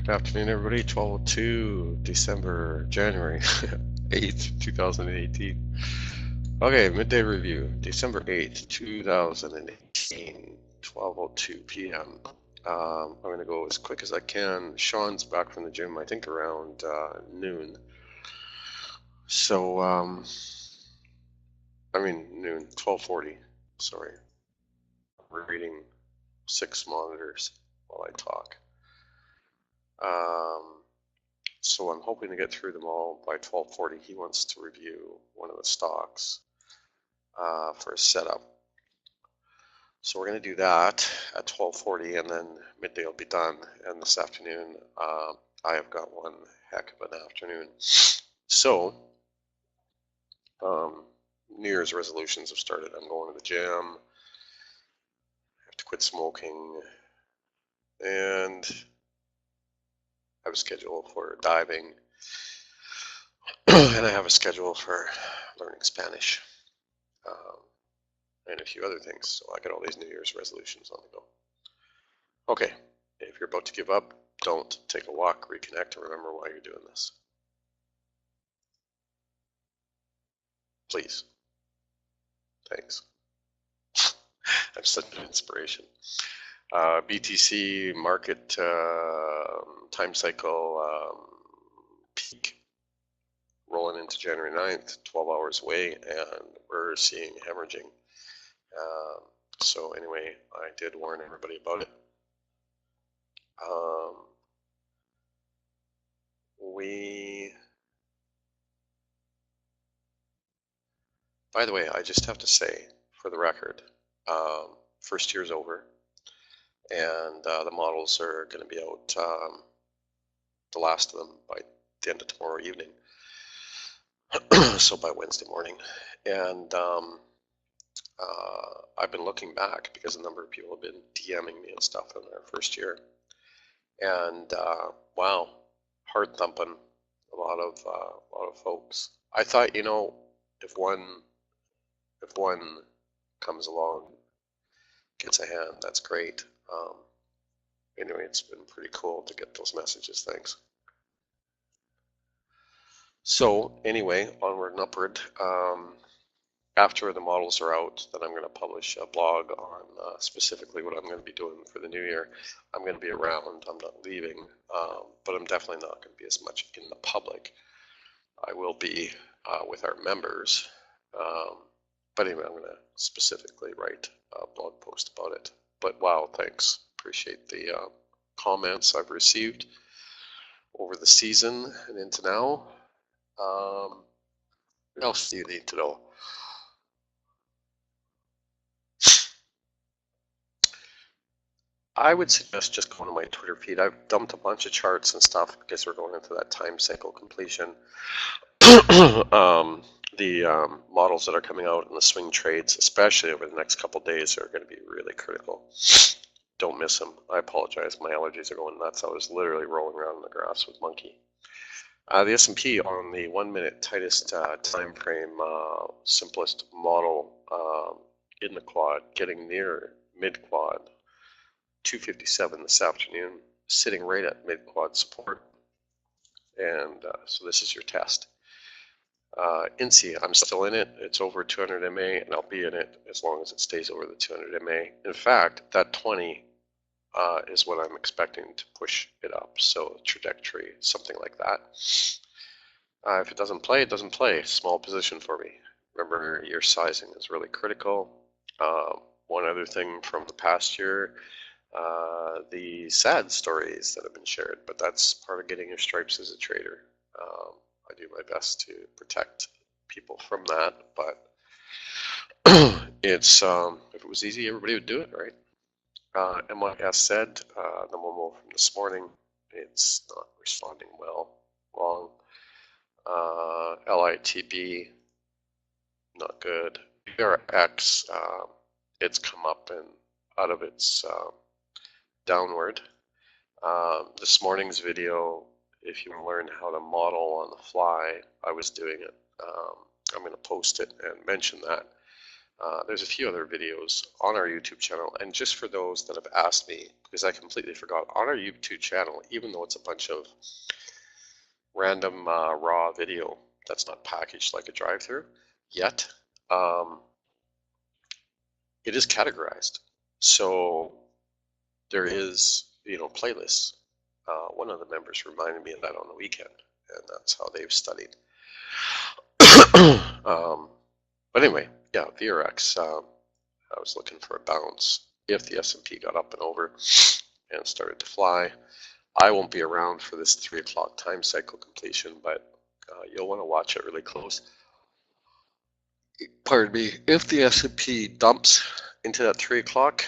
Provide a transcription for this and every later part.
Good afternoon, everybody. 12:02 January 8th, 2018. Okay, midday review, December 8th, 2018, 12:02 p.m. I'm going to go as quick as I can. Sean's back from the gym, I think around noon. So, noon, 12:40, sorry. We're reading 6 monitors while I talk. So I'm hoping to get through them all by 12:40. He wants to review one of the stocks for a setup. So we're going to do that at 12:40, and then midday will be done. And this afternoon, I have got one heck of an afternoon. So New Year's resolutions have started. I'm going to the gym. I have to quit smoking, and I have a schedule for diving, and I have a schedule for learning Spanish, and a few other things. So I got all these New Year's resolutions on the go. Okay, if you're about to give up, don't. Take a walk, reconnect, and remember why you're doing this. Please. Thanks. I'm such an inspiration. BTC market time cycle peak rolling into January 9th, 12 hours away, and we're seeing hemorrhaging. So anyway, I did warn everybody about it. By the way, I just have to say, for the record, first year's over, and the models are going to be out, the last of them, by the end of tomorrow evening. So by Wednesday morning. And I've been looking back because a number of people have been DMing me and stuff in their first year. And wow, heart thumping, a lot of folks. I thought, you know, if one comes along, gets a hand, that's great. Anyway, it's been pretty cool to get those messages. Thanks. So anyway, onward and upward. After the models are out, then I'm going to publish a blog on specifically what I'm going to be doing for the new year. I'm going to be around. I'm not leaving, but I'm definitely not going to be as much in the public. I will be with our members. But anyway, I'm going to specifically write a blog post about it. But wow, thanks. Appreciate the comments I've received over the season and into now. What else do you need to know? I would suggest just going to my Twitter feed. I've dumped a bunch of charts and stuff because we're going into that time cycle completion. The models that are coming out in the swing trades, especially over the next couple days, are going to be really critical. Don't miss them. I apologize. My allergies are going nuts. I was literally rolling around in the grass with Monkey. The S&P on the 1 minute tightest time frame, simplest model in the quad, getting near mid quad, 257 this afternoon, sitting right at mid quad support. And so this is your test. INSEE, I'm still in it. It's over 200 MA, and I'll be in it as long as it stays over the 200 MA. In fact, that 20 is what I'm expecting to push it up. So trajectory, something like that. If it doesn't play, it doesn't play. Small position for me. Remember, your sizing is really critical. One other thing from the past year, the sad stories that have been shared, but that's part of getting your stripes as a trader. I do my best to protect people from that, but it's if it was easy, everybody would do it, right? MYSZ, the memo from this morning, it's not responding well. Wrong. LITB, not good. VRX, it's come up and out of its downward. This morning's video, if you want to learn how to model on the fly, I was doing it. I'm going to post it and mention that. There's a few other videos on our YouTube channel, and just for those that have asked me, because I completely forgot, on our YouTube channel, even though it's a bunch of random raw video that's not packaged like a drive-through yet, it is categorized. So there is, playlists. One of the members reminded me of that on the weekend, and that's how they've studied. But anyway, yeah, VRX, I was looking for a bounce if the S&P got up and over and started to fly. I won't be around for this 3 o'clock time cycle completion, but you'll want to watch it really close. Pardon me, if the S&P dumps into that 3 o'clock,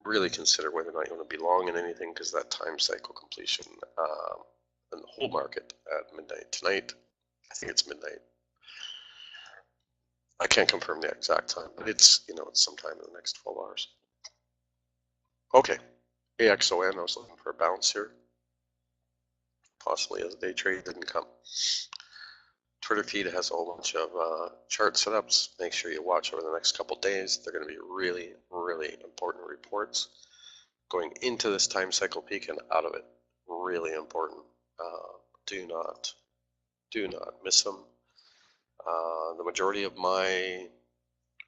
really consider whether or not you want to be long in anything, because that time cycle completion in the whole market at midnight tonight, I think it's midnight. I can't confirm the exact time, but it's, it's sometime in the next 12 hours. Okay, AXON, I was looking for a bounce here. Possibly as a day trade, didn't come. Twitter feed has a whole bunch of chart setups. Make sure you watch over the next couple days. They're going to be really, really important reports going into this time cycle peak and out of it. Really important. Do not miss them. The majority of my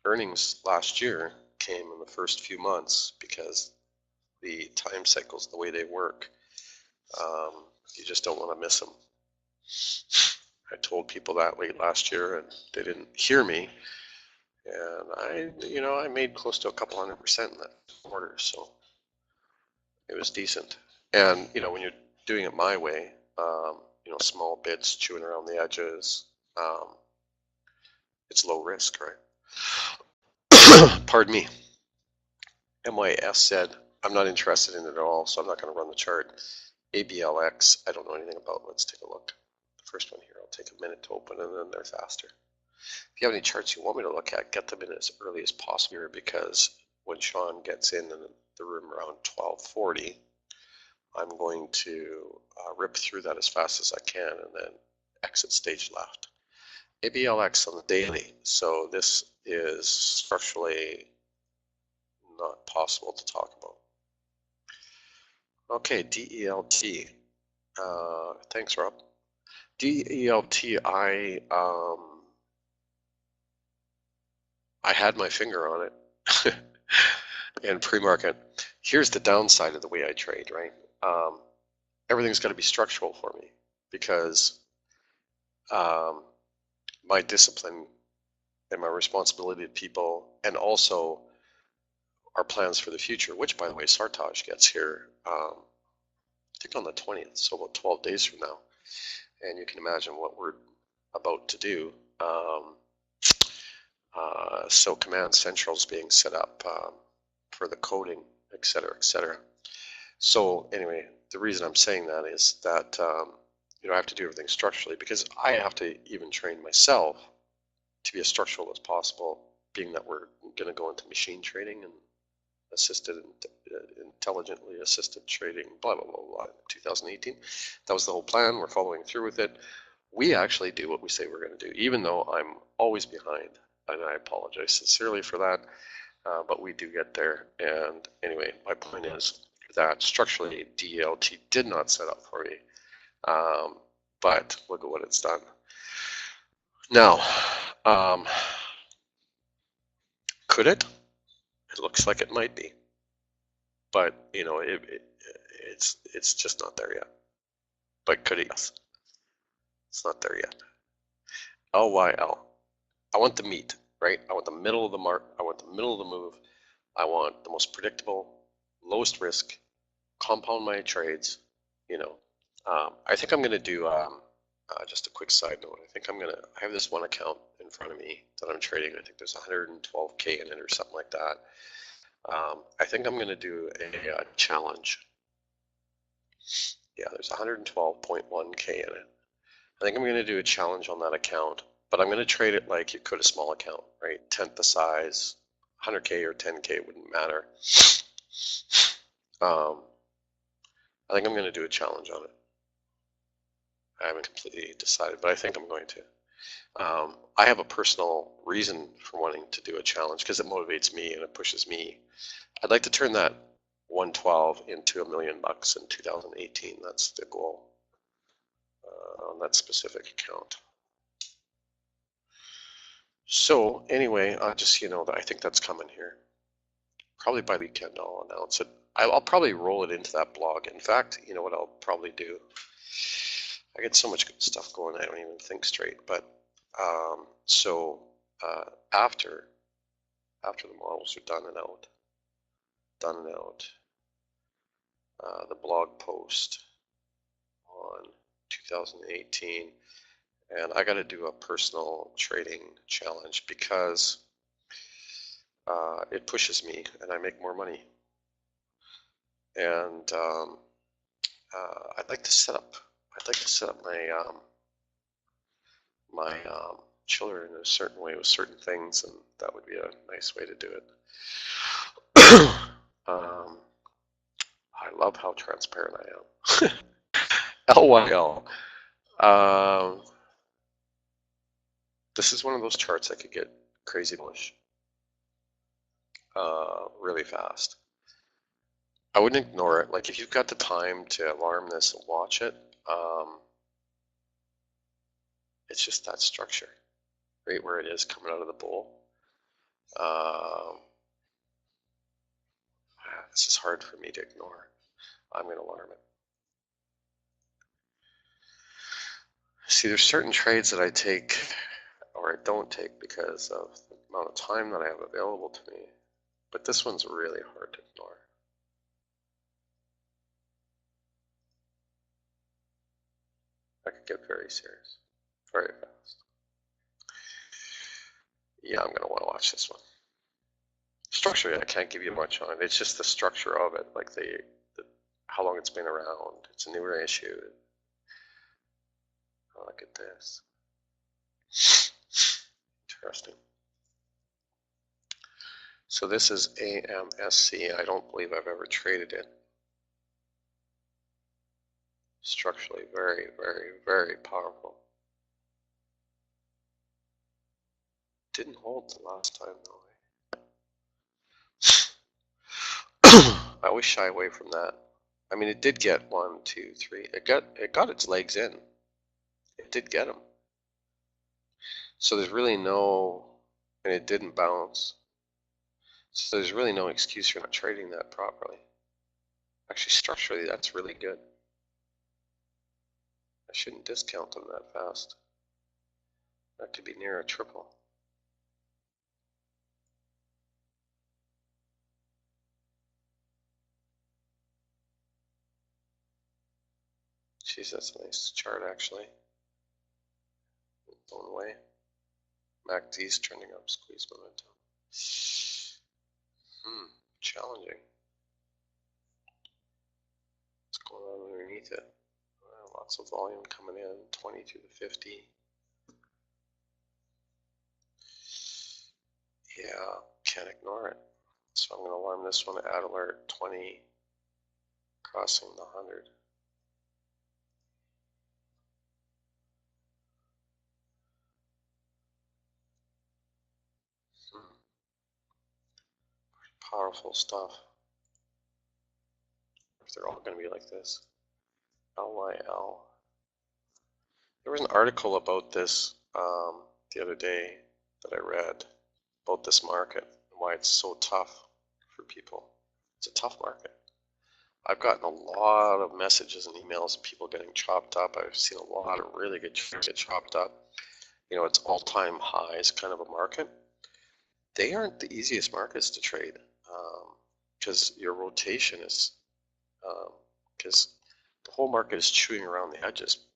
earnings last year came in the first few months because the time cycles, the way they work, you just don't want to miss them. I told people that late last year and they didn't hear me, and I made close to a couple 100% in that quarter, so it was decent. And when you're doing it my way, small bits chewing around the edges, it's low risk, right? Pardon me. MYSZ said, I'm not interested in it at all, so I'm not going to run the chart. ABLX, I don't know anything about. Let's take a look. The first one here, I'll take a minute to open, and then they're faster. If you have any charts you want me to look at, get them in as early as possible here, because when Sean gets in the room around 12:40, I'm going to rip through that as fast as I can and then exit stage left. ABLX on the daily, so this is structurally not possible to talk about. Okay, DELT. Thanks, Rob. DELT, I had my finger on it in pre-market. Here's the downside of the way I trade, right? Everything's got to be structural for me, because my discipline and my responsibility to people, and also our plans for the future, which, by the way, Sartaj gets here, I think on the 20th, so about 12 days from now. And you can imagine what we're about to do. So Command Central is being set up for the coding, et cetera, et cetera. So anyway, the reason I'm saying that is that I have to do everything structurally, because I have to even train myself to be as structural as possible, being that we're going to go into machine trading and intelligently assisted trading, blah, blah, blah, blah, 2018. That was the whole plan. We're following through with it. We actually do what we say we're going to do, even though I'm always behind, and I apologize sincerely for that, but we do get there. And anyway, my point is that structurally, DELT did not set up for me, but look at what it's done. Now, could it? It looks like it might be, but it's just not there yet. But could it? Yes. It's not there yet. LYL. I want the meat, right? I want the middle of the mark. I want the middle of the move. I want the most predictable, lowest risk, compound my trades. I think I'm going to do just a quick side note. I have this one account in front of me that I'm trading. I think there's 112K in it or something like that. I think I'm going to do a challenge. Yeah, there's 112.1K in it. I think I'm going to do a challenge on that account, but I'm going to trade it like you could a small account, right? 10th the size, 100K or 10K wouldn't matter. I think I'm going to do a challenge on it. I haven't completely decided, but I think I'm going to. I have a personal reason for wanting to do a challenge because it motivates me and it pushes me. I'd like to turn that 112 into $1 million in 2018. That's the goal on that specific account. So anyway, just that I think that's coming here. Probably by the weekend I'll announce it. I'll probably roll it into that blog. In fact, you know what I'll probably do? I get so much good stuff going, I don't even think straight. But after the models are done and out, the blog post on 2018, and I got to do a personal trading challenge because it pushes me and I make more money. And I'd like to set up my children in a certain way with certain things, and that would be a nice way to do it. I love how transparent I am. LYL. This is one of those charts that could get crazy bullish really fast. I wouldn't ignore it. Like if you've got the time to alarm this and watch it, it's just that structure, right where it is coming out of the bull. This is hard for me to ignore. I'm going to alarm it. See, there's certain trades that I take or I don't take because of the amount of time that I have available to me. But this one's really hard to ignore. I could get very serious, very fast. Yeah, I'm going to want to watch this one. Structure, I can't give you much on it. It's just the structure of it, like how long it's been around. It's a newer issue. Oh, look at this. Interesting. So this is AMSC. I don't believe I've ever traded it. Structurally very, very, very powerful. Didn't hold the last time though. I always shy away from that. I mean, it did get 1, 2, 3. It got its legs in. It did get them. So there's really no, and it didn't bounce. So there's really no excuse for not trading that properly. Actually, structurally, that's really good. I shouldn't discount them that fast. That could be near a triple. Jeez, that's a nice chart actually. Its own way. MACD's trending up, squeeze momentum. Challenging. What's going on underneath it? Lots of volume coming in, 22 to 50. Yeah, can't ignore it. So I'm going to alarm this one, add alert 20, crossing the 100. Powerful stuff. If they're all going to be like this. LYL. There was an article about this the other day that I read about this market and why it's so tough for people. It's a tough market. I've gotten a lot of messages and emails of people getting chopped up. I've seen a lot of really good trades get chopped up. You know, it's all-time highs kind of a market. They aren't the easiest markets to trade because your rotation is, because the whole market is chewing around the edges.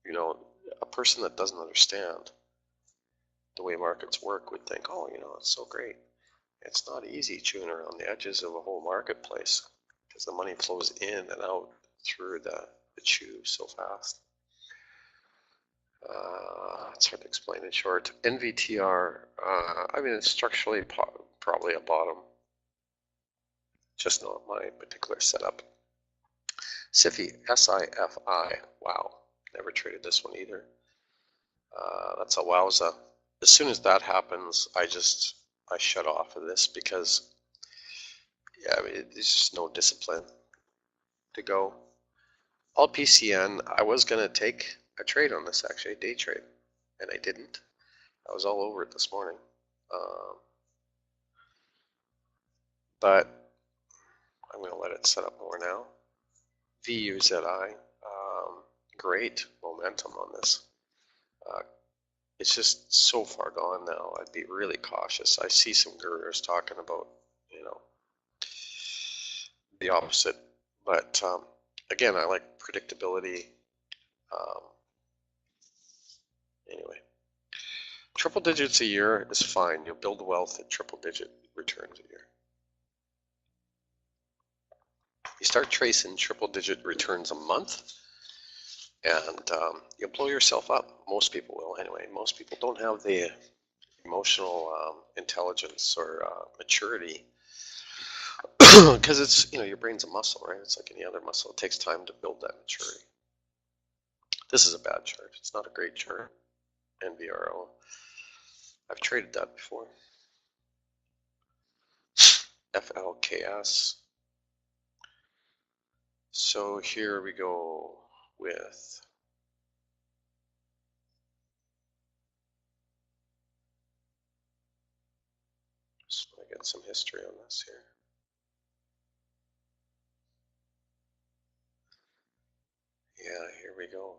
You know, a person that doesn't understand the way markets work would think, oh, you know, it's so great. It's not easy chewing around the edges of a whole marketplace because the money flows in and out through the chew so fast. It's hard to explain in short. NVTR, I mean, it's structurally probably a bottom. Just not my particular setup. SIFY, SIFY, wow, never traded this one either. That's a wowza. As soon as that happens, I shut off of this because, yeah, I mean, there's just no discipline to go. PLCN, I was going to take a trade on this, actually, a day trade, and I didn't. I was all over it this morning. But I'm going to let it set up more now. VUZI, great momentum on this. It's just so far gone now. I'd be really cautious. I see some gurus talking about, you know, the opposite. But again, I like predictability. Anyway, triple digits a year is fine. You'll build wealth at triple digit returns a year. You start tracing triple digit returns a month, and you'll blow yourself up. Most people will, anyway. Most people don't have the emotional intelligence or maturity, because it's, you know, your brain's a muscle, right? It's like any other muscle. It takes time to build that maturity. This is a bad chart. It's not a great chart. NVRO. I've traded that before. FLKS. So here we go with just want to get some history on this here. Yeah, here we go.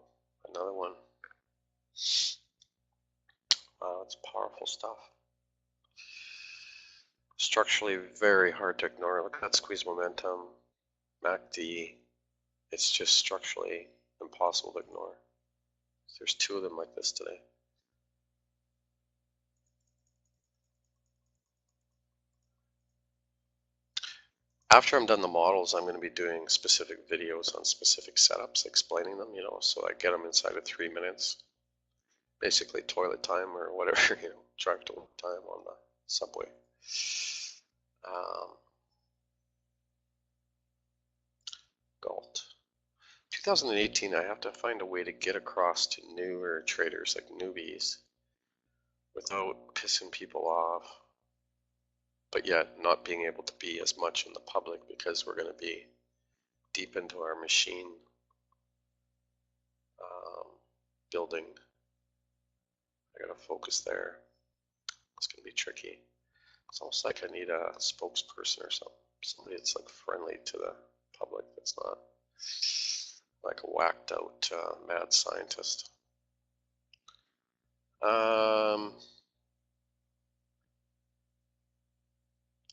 Another one. Wow, it's powerful stuff. Structurally very hard to ignore. Look at that squeeze momentum. MACD. It's just structurally impossible to ignore. There's two of them like this today. After I'm done the models, I'm going to be doing specific videos on specific setups, explaining them, you know, so I get them inside of 3 minutes. Basically toilet time or whatever, you know, drive to work time on the subway. GALT. 2018, I have to find a way to get across to newer traders, like newbies, without pissing people off, but yet not being able to be as much in the public because we're going to be deep into our machine building. I got to focus there. It's going to be tricky. It's almost like I need a spokesperson or something. Somebody that's like friendly to the public, that's not like a whacked out mad scientist.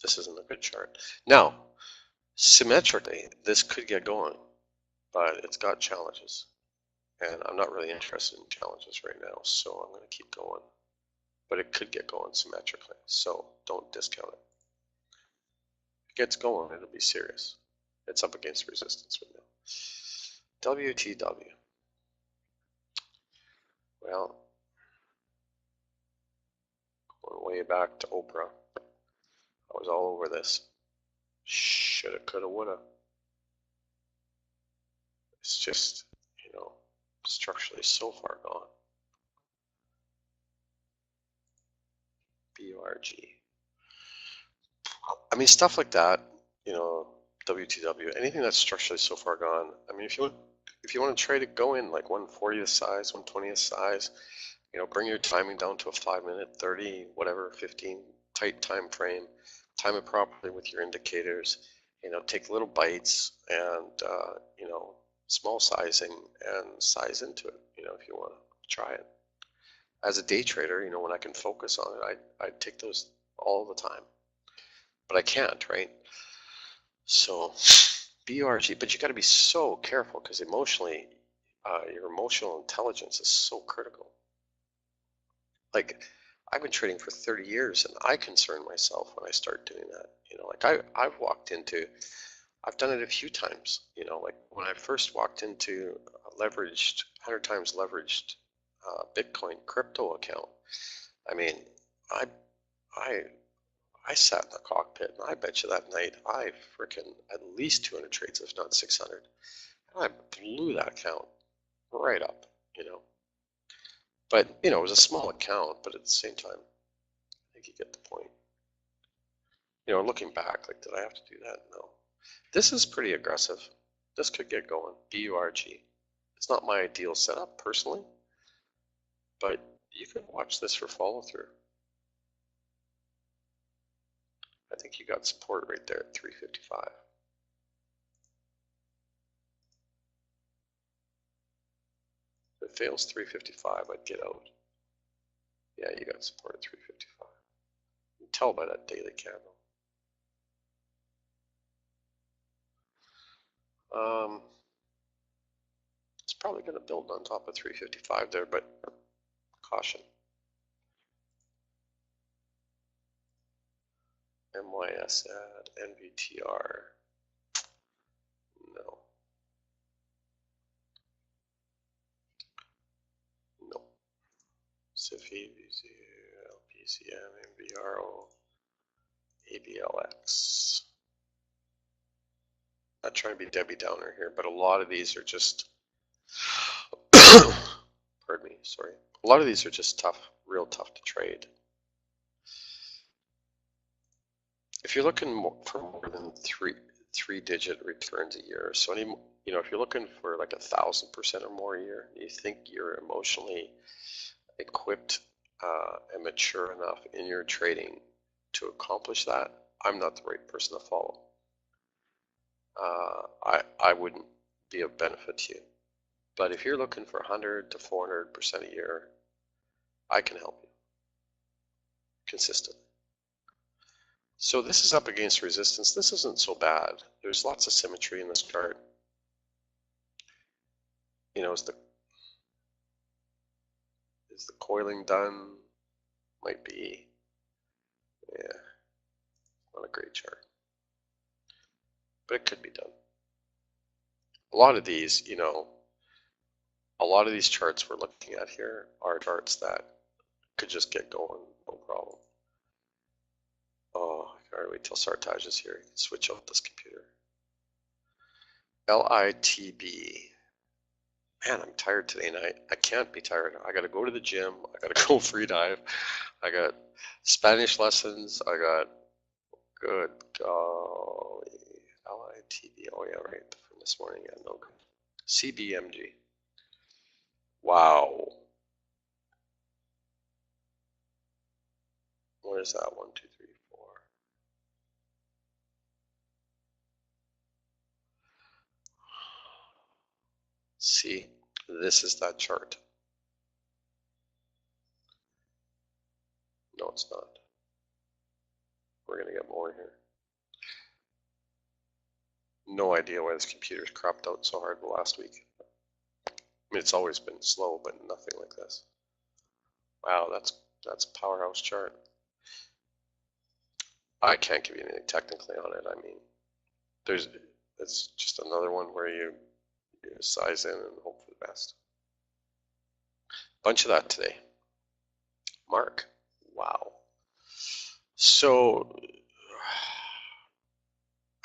This isn't a good chart. Now, symmetrically, this could get going, but it's got challenges. And I'm not really interested in challenges right now, so I'm going to keep going. But it could get going symmetrically, so don't discount it. If it gets going, it'll be serious. It's up against resistance right now. WTW. Well, going way back to Oprah, I was all over this. Shoulda, coulda, woulda. It's just, you know, structurally so far gone. BURG. I mean, stuff like that, you know, WTW, anything that's structurally so far gone. I mean, if you want to trade it, go in like 1/40th size, 1/20th size. You know, bring your timing down to a 5-minute, 30, whatever, 15, tight time frame. Time it properly with your indicators. You know, take little bites and you know, small sizing and size into it. You know, if you want to try it. As a day trader, you know, when I can focus on it, I take those all the time. But I can't, right? So BURG, but you got to be so careful because emotionally, your emotional intelligence is so critical. Like, I've been trading for 30 years and I concern myself when I start doing that. You know, like I've walked into, I've done it a few times, you know, like when I first walked into a leveraged, 100 times leveraged Bitcoin crypto account. I mean, I sat in the cockpit and I bet you that night I freaking at least 200 trades, if not 600. And I blew that account right up, you know. But, you know, it was a small account, but at the same time, I think you get the point. You know, looking back, like, did I have to do that? No. This is pretty aggressive. This could get going. BURG. It's not my ideal setup personally, but you can watch this for follow through. I think you got support right there at 355. If it fails 355, I'd get out. Yeah, you got support at 355. You can tell by that daily candle. It's probably going to build on top of 355 there, but caution. MYSZ, NVTR, no. No. SIFY, LPCM, NVRO, ABLX. Not trying to be Debbie Downer here, but a lot of these are just, pardon me, sorry. A lot of these are just tough, real tough to trade. If you're looking for more than three-digit returns a year, so any, you know, if you're looking for like 1,000% or more a year, you think you're emotionally equipped and mature enough in your trading to accomplish that, I'm not the right person to follow. I wouldn't be of benefit to you. But if you're looking for 100 to 400% a year, I can help you consistently. So this is up against resistance. This isn't so bad. There's lots of symmetry in this chart. You know, is the coiling done? Might be. Yeah, not a great chart. But it could be done. A lot of these, you know, a lot of these charts we're looking at here are charts that could just get going, no problem. Oh, I gotta wait till Sartaj is here. Switch out this computer. LITB. Man, I'm tired today, and I can't be tired. I gotta go to the gym. I gotta go free dive. I got Spanish lessons. I got, good golly, LITB. Oh yeah, right, from this morning. Yeah, no good. CBMG. Wow. What is that? 1, 2, 3, 4. See, this is that chart. No, it's not. We're going to get more here. No idea why this computer's cropped out so hard the last week. I mean, it's always been slow, but nothing like this. Wow, that's a powerhouse chart. I can't give you anything technically on it. I mean, it's just another one where you size in and hope for the best. Bunch of that today. Mark, wow. So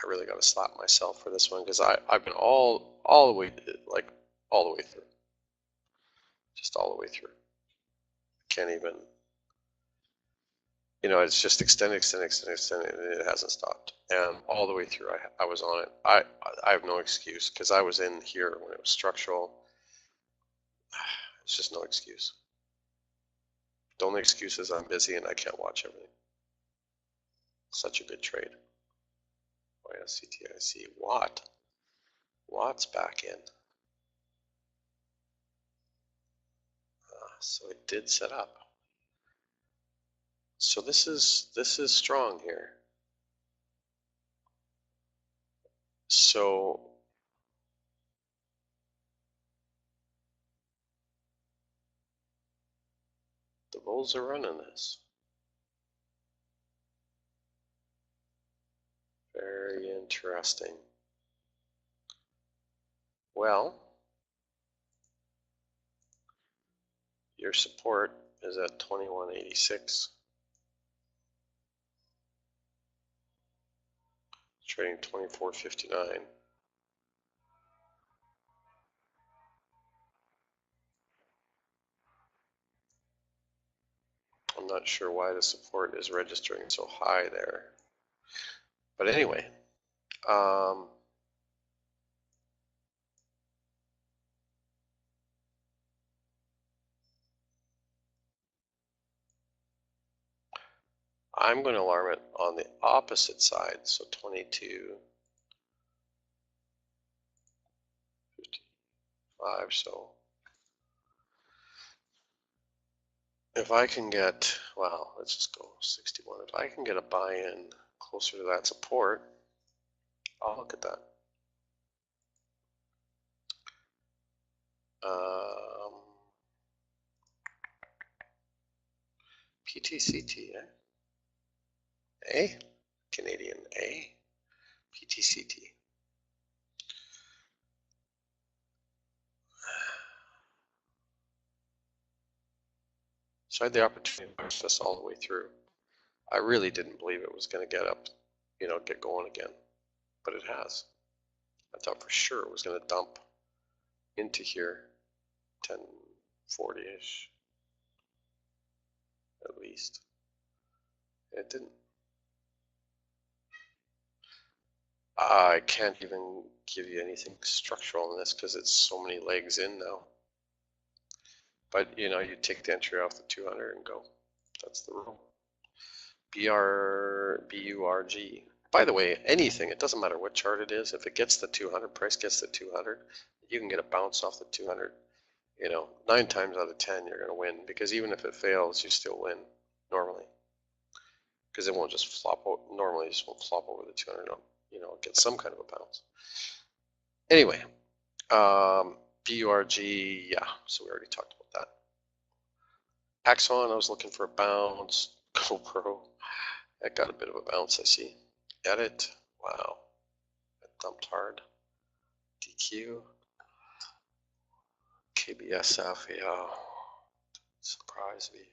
I really got to slap myself for this one because I've been all the way, like all the way through, just all the way through. Can't even, you know, it's just extended, and it hasn't stopped. And all the way through, I was on it. I have no excuse because I was in here when it was structural. It's just no excuse. The only excuse is I'm busy and I can't watch everything. Such a good trade. Oh yeah, CTIC. Watt's back in. So it did set up. So this is strong here. So the bulls are running this. Very interesting. Well, your support is at 2186. Trading 24.59. not sure why the support is registering so high there. But anyway, I'm going to alarm it on the opposite side, so 22, 55, so if I can get, well, let's just go 61. If I can get a buy-in closer to that support, I'll look at that. PTCT, A, Canadian A, PTCT. So I had the opportunity to push this all the way through. I really didn't believe it was going to get up, get going again, but it has. I thought for sure it was going to dump into here, 1040-ish, at least. It didn't. I can't even give you anything structural in this because it's so many legs in now. But you take the entry off the 200 and go. That's the rule. BURG. By the way, anything, it doesn't matter what chart it is, if it gets the 200, price gets the 200, you can get a bounce off the 200. 9 times out of 10 you're going to win, because even if it fails, you still win normally. Because it won't just flop over, normally it just won't flop over the 200, get some kind of a bounce. Anyway, BURG, yeah, so we already talked about that. AXON, I was looking for a bounce. GoPro, that got a bit of a bounce, I see. Edit, wow, it dumped hard. DQ, KBSF, yeah, surprised me.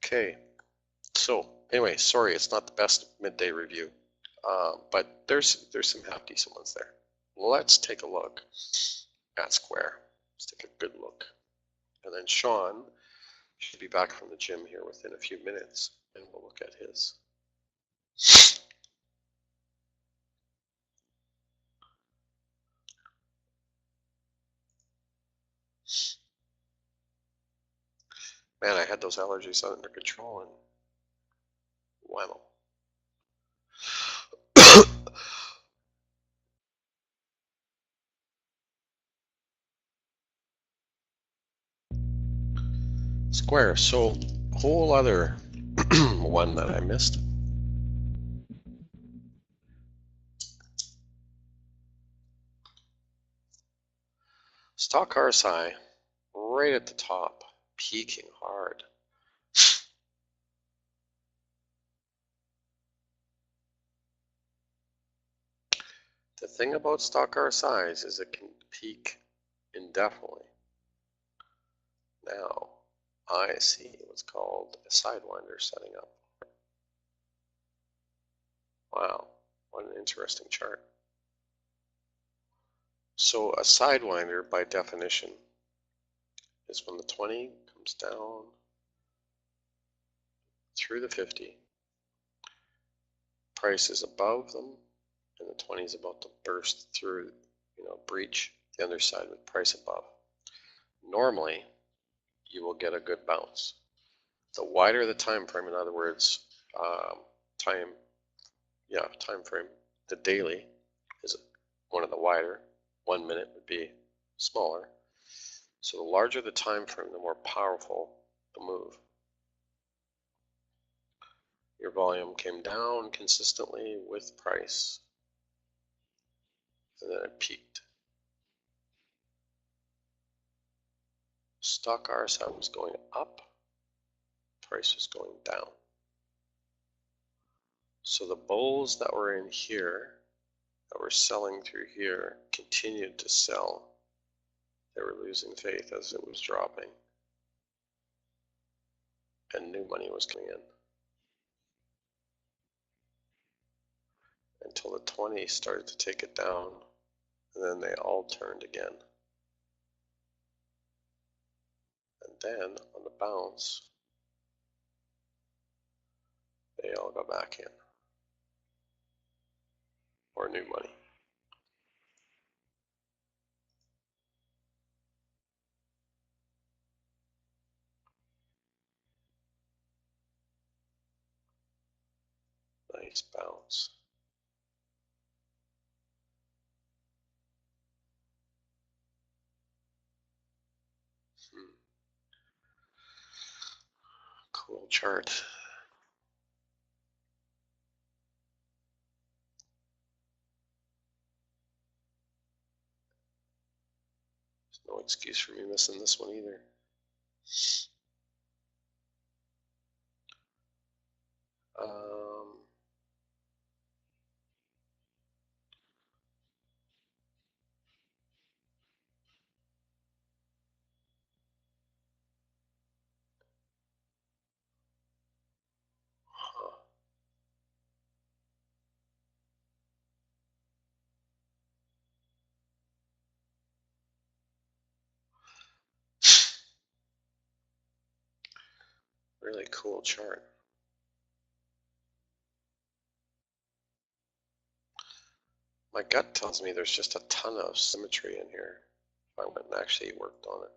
Okay, so anyway, sorry, it's not the best midday review, but there's some half decent ones there. Let's take a look at Square. Let's take a good look, and then Sean should be back from the gym here within a few minutes, and we'll look at his. Man, I had those allergies under control, and wow. Square, so whole other one that I missed. Stock RSI, right at the top, peaking hard. The thing about stock RSIs is it can peak indefinitely. Now, I see what's called a sidewinder setting up. Wow, what an interesting chart. So a sidewinder, by definition, is when the 20 comes down through the 50, price is above them, and the 20 is about to burst through, breach the underside with price above. Normally, you will get a good bounce. The wider the time frame, in other words, time frame, the daily is one of the wider. 1 minute would be smaller. So the larger the time frame, the more powerful the move. Your volume came down consistently with price, and then it peaked. Stock RSI was going up, price was going down. So the bulls that were in here, that were selling through here, continued to sell. They were losing faith as it was dropping, and new money was coming in. Until the 20 started to take it down, and then they all turned again. And then on the bounce, they all go back in, or new money. Nice bounce. Cool chart. There's no excuse for me missing this one either. Huh. Really cool chart. My gut tells me there's just a ton of symmetry in here. If I went and actually worked on it.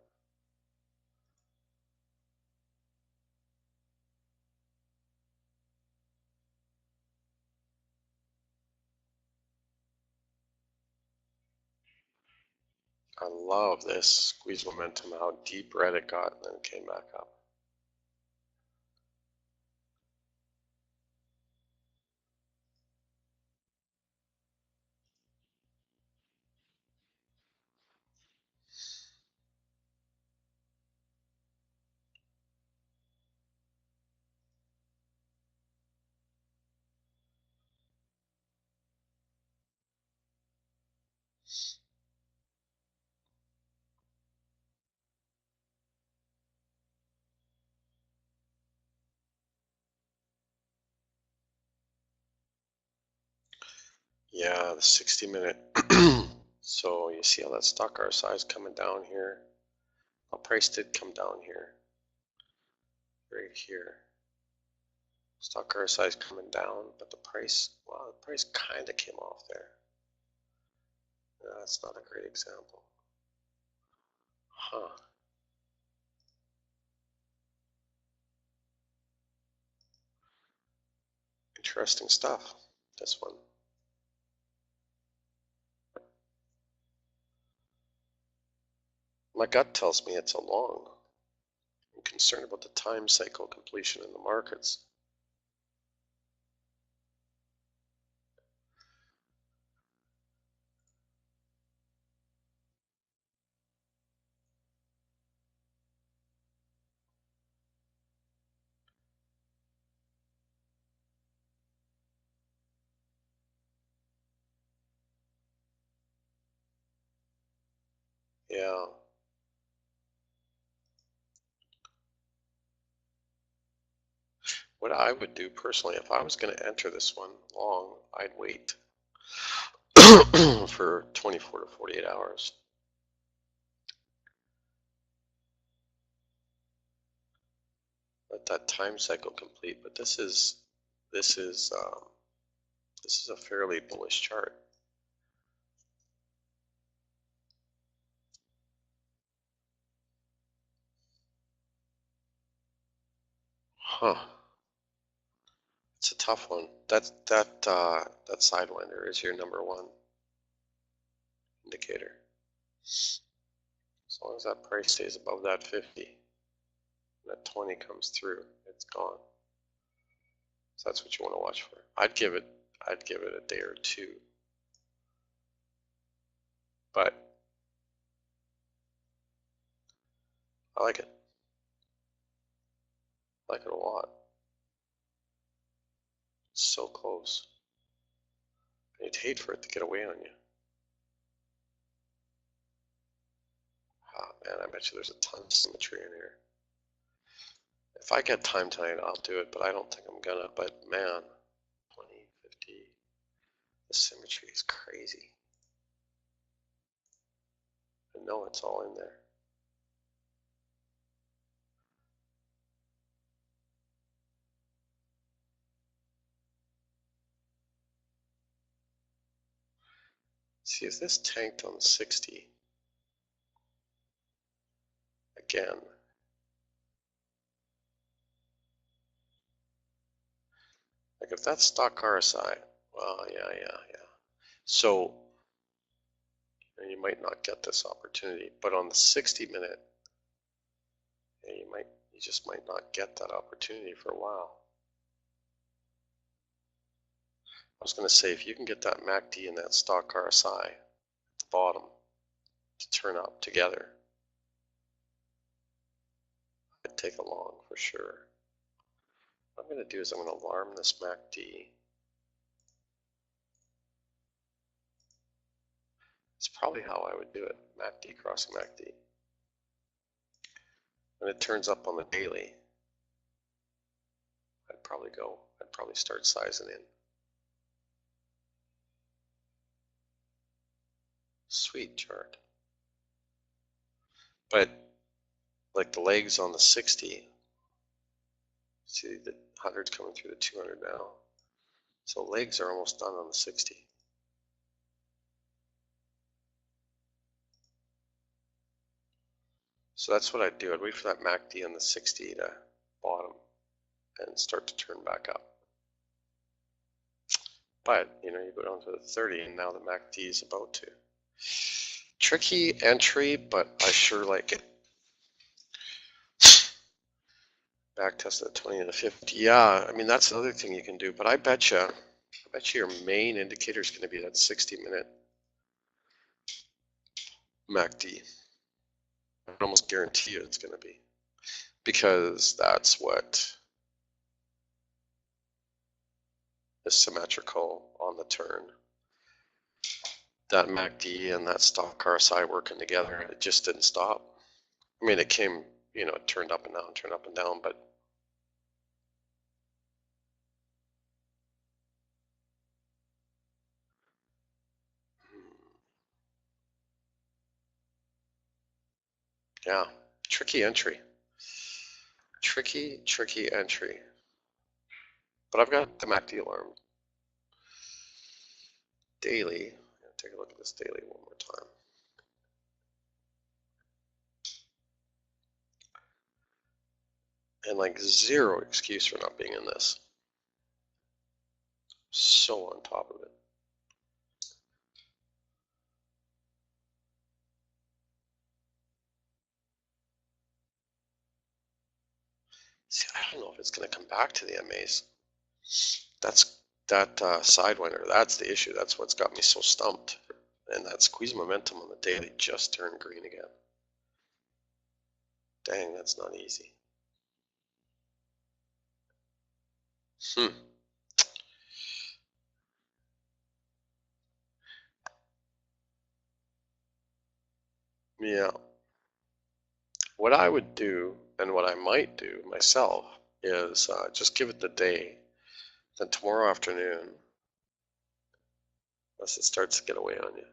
I love this squeeze momentum, how deep red it got and then it came back up. Yeah, the 60-minute. So you see how that stock RSI is coming down here. The price did come down here. Right here. Stock RSI is coming down, but the price, well, the price kind of came off there. Yeah, that's not a great example. Huh. Interesting stuff, this one. My gut tells me it's a long. I'm concerned about the time cycle completion in the markets. Yeah. What I would do personally, if I was going to enter this one long, I'd wait for 24 to 48 hours. Let that time cycle complete. But this is a fairly bullish chart. Huh. It's a tough one. That Sidewinder is your number one indicator. As long as that price stays above that 50, and that 20 comes through, it's gone. So that's what you want to watch for. I'd give it a day or two. But I like it. I like it a lot. It's so close. You'd hate for it to get away on you. Oh man, I bet you there's a ton of symmetry in here. If I get time tonight, I'll do it, but I don't think I'm gonna. But man, 20, 50, the symmetry is crazy. I know it's all in there. See if this tanked on 60 again. Like if that's stock RSI, well, yeah. So you might not get this opportunity, but on the 60-minute, you just might not get that opportunity for a while. I was going to say, if you can get that MACD and that stock RSI at the bottom to turn up together, I'd take a long for sure. What I'm going to do is I'm going to alarm this MACD. It's probably how I would do it, MACD crossing MACD. When it turns up on the daily, I'd probably start sizing in. Sweet chart. But like the legs on the 60, see the 100's coming through the 200 now. So legs are almost done on the 60. So that's what I'd do. I'd wait for that MACD on the 60 to bottom and start to turn back up. But, you go down to the 30 and now the MACD is about to. Tricky entry, but I sure like it. Back test at 20 and the 50. Yeah, I mean, that's the other thing you can do, but I bet you your main indicator is going to be that 60-minute MACD. I can almost guarantee you it's going to be, because that's what is symmetrical on the turn. That MACD and that stock RSI working together, it just didn't stop. I mean, it came, it turned up and down, but yeah, tricky entry. Tricky entry. But I've got the MACD alarm. Daily. Take a look at this daily one more time. And like zero excuse for not being in this. So on top of it. See, I don't know if it's going to come back to the MAs. That's that sidewinder. That's the issue. That's what's got me so stumped. And that squeeze momentum on the daily just turned green again. Dang, that's not easy. Yeah. What I would do, and what I might do myself, is just give it the day. Then tomorrow afternoon, unless it starts to get away on you,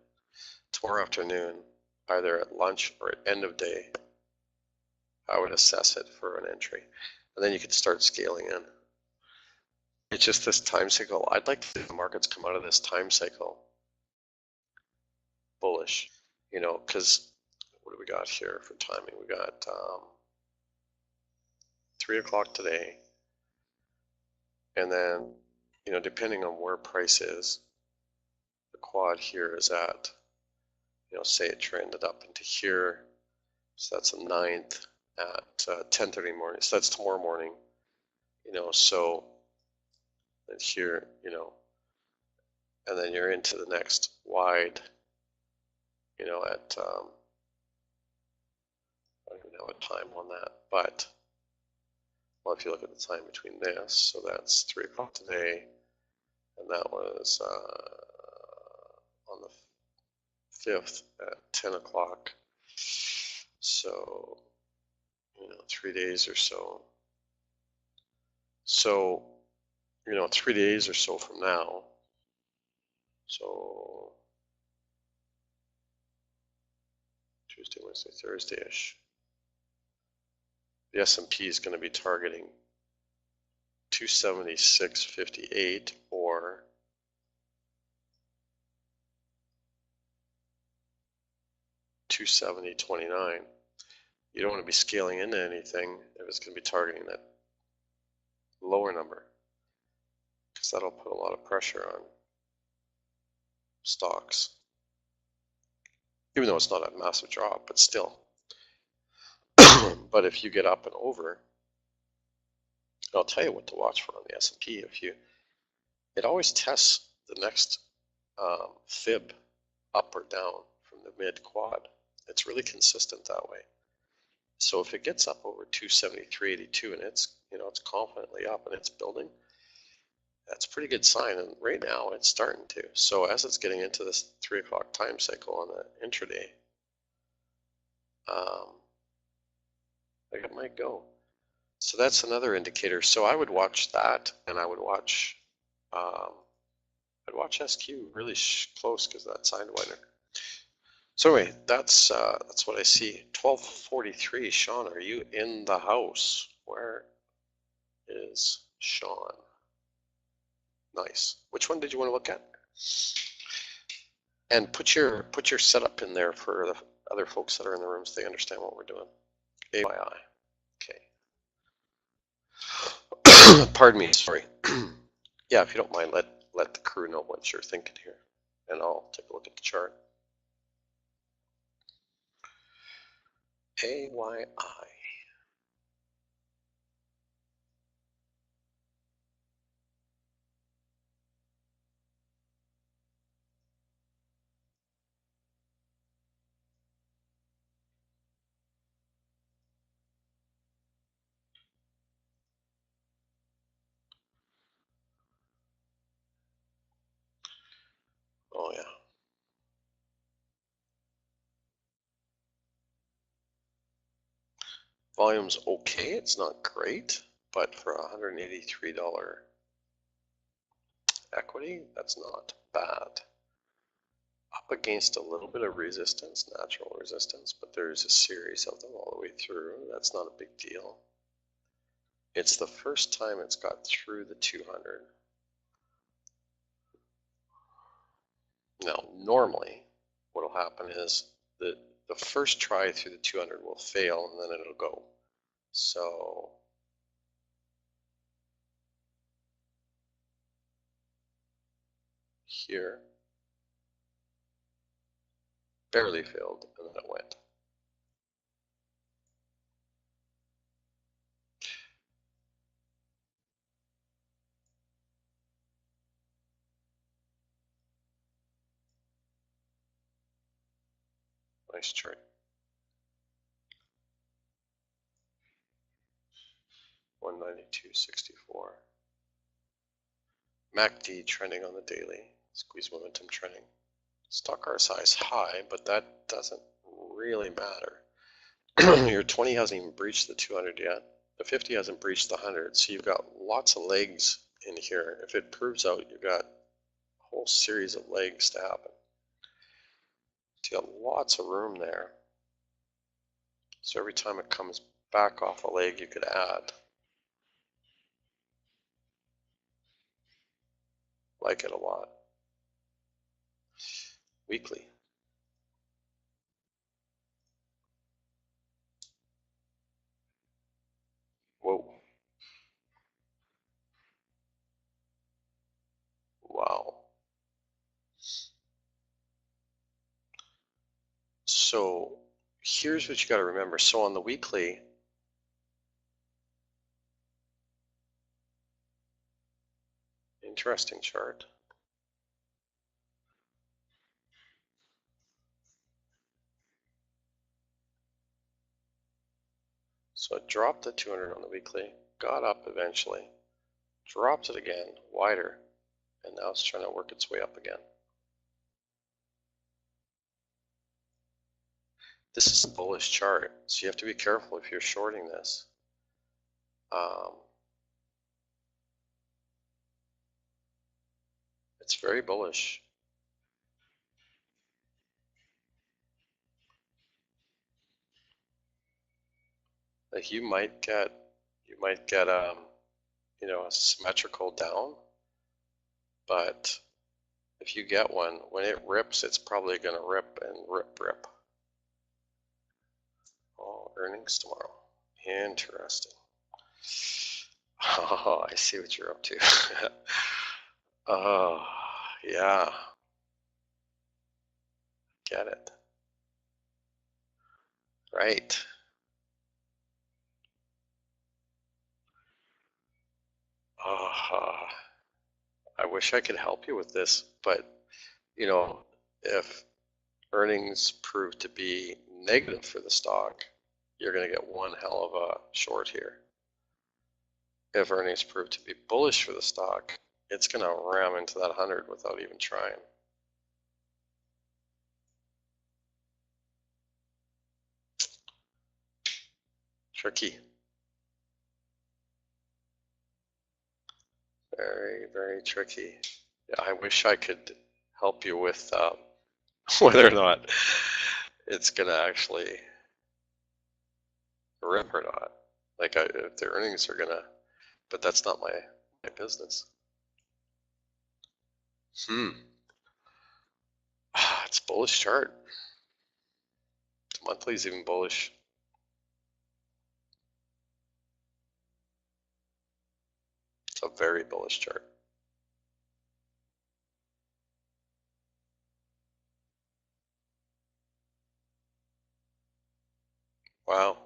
tomorrow afternoon, either at lunch or at end of day, I would assess it for an entry. And then you could start scaling in. It's just this time cycle. I'd like to see the markets come out of this time cycle bullish, because what do we got here for timing? We got 3 o'clock today. And then, depending on where price is, the quad here is at, say it trended up into here. So that's the 9th at 10:30 morning. So that's tomorrow morning, so and here, and then you're into the next wide, at, I don't even know what time on that, but, well, if you look at the time between this, so that's 3 o'clock today, and that was on the 5th at 10 o'clock, so, 3 days or so. So, 3 days or so from now, so Tuesday, Wednesday, Thursday-ish, the S&P is going to be targeting 276.58 or 270.29. You don't want to be scaling into anything if it's going to be targeting that lower number, because that'll put a lot of pressure on stocks. Even though it's not a massive drop, but still. But if you get up and over, I'll tell you what to watch for on the S&P. It always tests the next fib up or down from the mid quad. It's really consistent that way. So if it gets up over 273.82 and it's confidently up and it's building, that's a pretty good sign. And right now it's starting to. So as it's getting into this 3 o'clock time cycle on the intraday, I think it might go. So that's another indicator. So I would watch that, and I would watch SQ really close because that sidewinder. So anyway, that's what I see. 12:43. Sean, are you in the house? Where is Sean? Nice. Which one did you want to look at? And put your setup in there for the other folks that are in the room so they understand what we're doing. AYI. Okay. Pardon me. Sorry. Yeah, if you don't mind, let the crew know what you're thinking here, and I'll take a look at the chart. AYI. Oh yeah. Volume's okay. It's not great, but for $183 equity, that's not bad. Up against a little bit of resistance, natural resistance, but there's a series of them all the way through. That's not a big deal. It's the first time it's got through the 200. Now, normally, what will happen is that the first try through the 200 will fail, and then it'll go. So here, barely failed, and then it went. Nice chart. $192.64. MACD trending on the daily. Squeeze momentum trending. Stock RSI is high, but that doesn't really matter. Your 20 hasn't even breached the 200 yet. The 50 hasn't breached the 100, so you've got lots of legs in here. If it proves out, you've got a whole series of legs to happen. So you got lots of room there. So every time it comes back off a leg, you could add. Like it a lot. Weekly. Whoa. Wow. So here's what you got to remember. So on the weekly, interesting chart. So it dropped the 200 on the weekly, got up eventually, dropped it again, wider, and now it's trying to work its way up again. This is a bullish chart, so you have to be careful if you're shorting this. It's very bullish. Like you might get you know, a symmetrical down, but if you get one, when it rips, it's probably going to rip and rip. earnings tomorrow. Interesting. Oh, I see what you're up to. Oh, yeah. Get it. Right. Oh, I wish I could help you with this, but you know, if earnings prove to be negative for the stock, you're going to get one hell of a short here. If earnings prove to be bullish for the stock, it's going to ram into that 100 without even trying. Tricky. Very, very tricky. Yeah, I wish I could help you with whether or not it's going to actually rip or not. Like if the earnings are going to, but that's not my business. It's a bullish chart. The monthly is even bullish. It's a very bullish chart. Wow.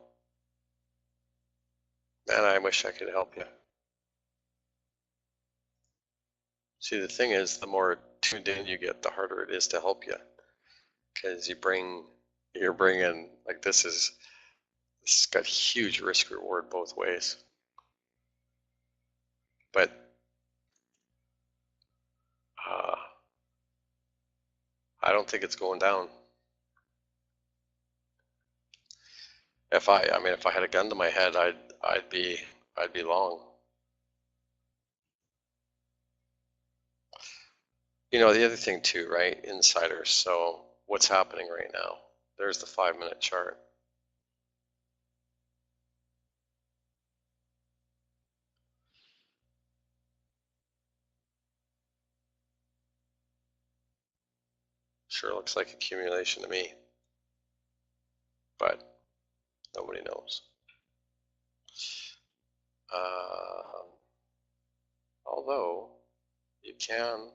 Man, I wish I could help you. See, the thing is, the more tuned in you get, the harder it is to help you. Because you're bringing, like this has got huge risk reward both ways. But I don't think it's going down. If I had a gun to my head, I'd be long. You know, the other thing too, right? Insiders. So what's happening right now? There's the 5-minute chart. Sure looks like accumulation to me, but nobody knows. Although you can,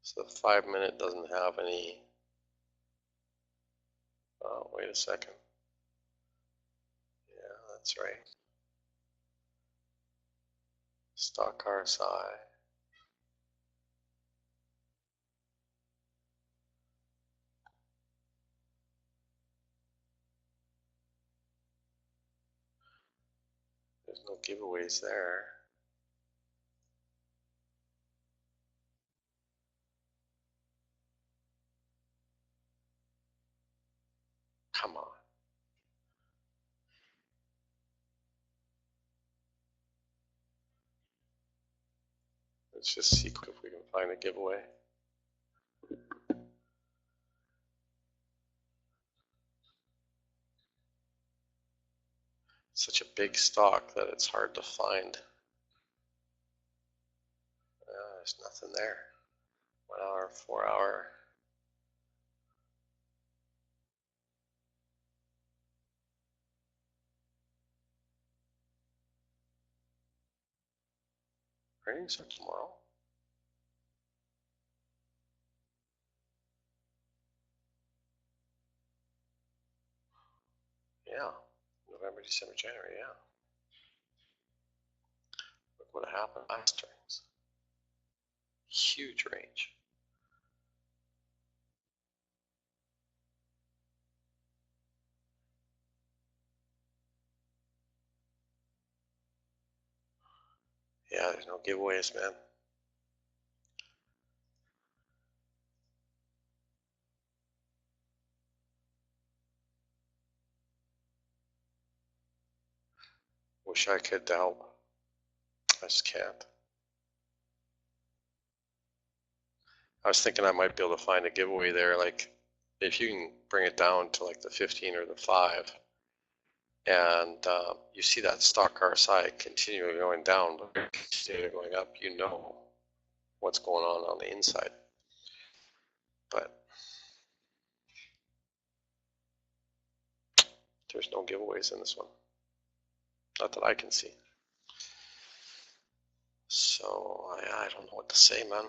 so the 5-minute doesn't have any, oh, wait a second. Yeah, that's right. Stock RSI. There's no giveaways there. Come on. Let's just see if we can find a giveaway. Such a big stock that it's hard to find. There's nothing there. 1 hour, 4 hour. Earnings are tomorrow. Yeah, November, December, January, yeah. Look what happened last earnings. Huge range. Yeah, there's no giveaways, man. Wish I could help. I just can't. I was thinking I might be able to find a giveaway there, like if you can bring it down to like the 15 or the 5, and you see that stock RSI continually going down, but continue going up, you know what's going on the inside. But There's no giveaways in this one. Not that I can see. So I don't know what to say, man.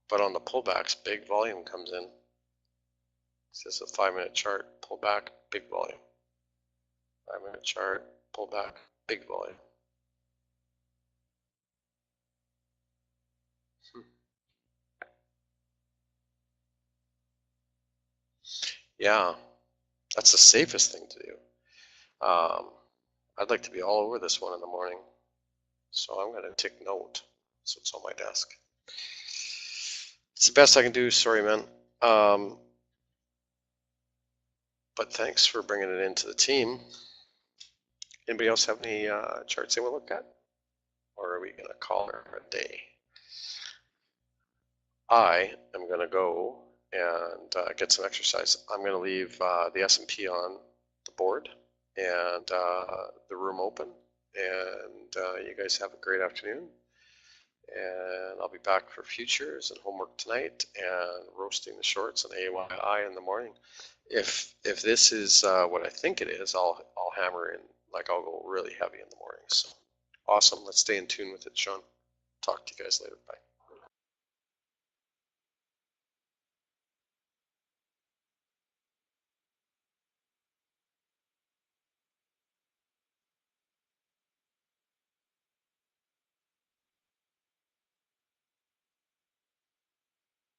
But on the pullbacks, big volume comes in. This is a 5-minute chart, pullback, big volume. 5-minute chart, pullback, big volume. Yeah, that's the safest thing to do. I'd like to be all over this one in the morning. So I'm going to take note. So it's on my desk. It's the best I can do. Sorry, man. But thanks for bringing it into the team. Anybody else have any charts they want to look at? Or are we going to call her a day? I am going to go and get some exercise. I'm going to leave the S&P on the board and the room open. And you guys have a great afternoon. And I'll be back for futures and homework tonight and roasting the shorts and AYI in the morning. If this is what I think it is, I'll hammer in, like I'll go really heavy in the morning. So awesome. Let's stay in tune with it, Sean. Talk to you guys later. Bye.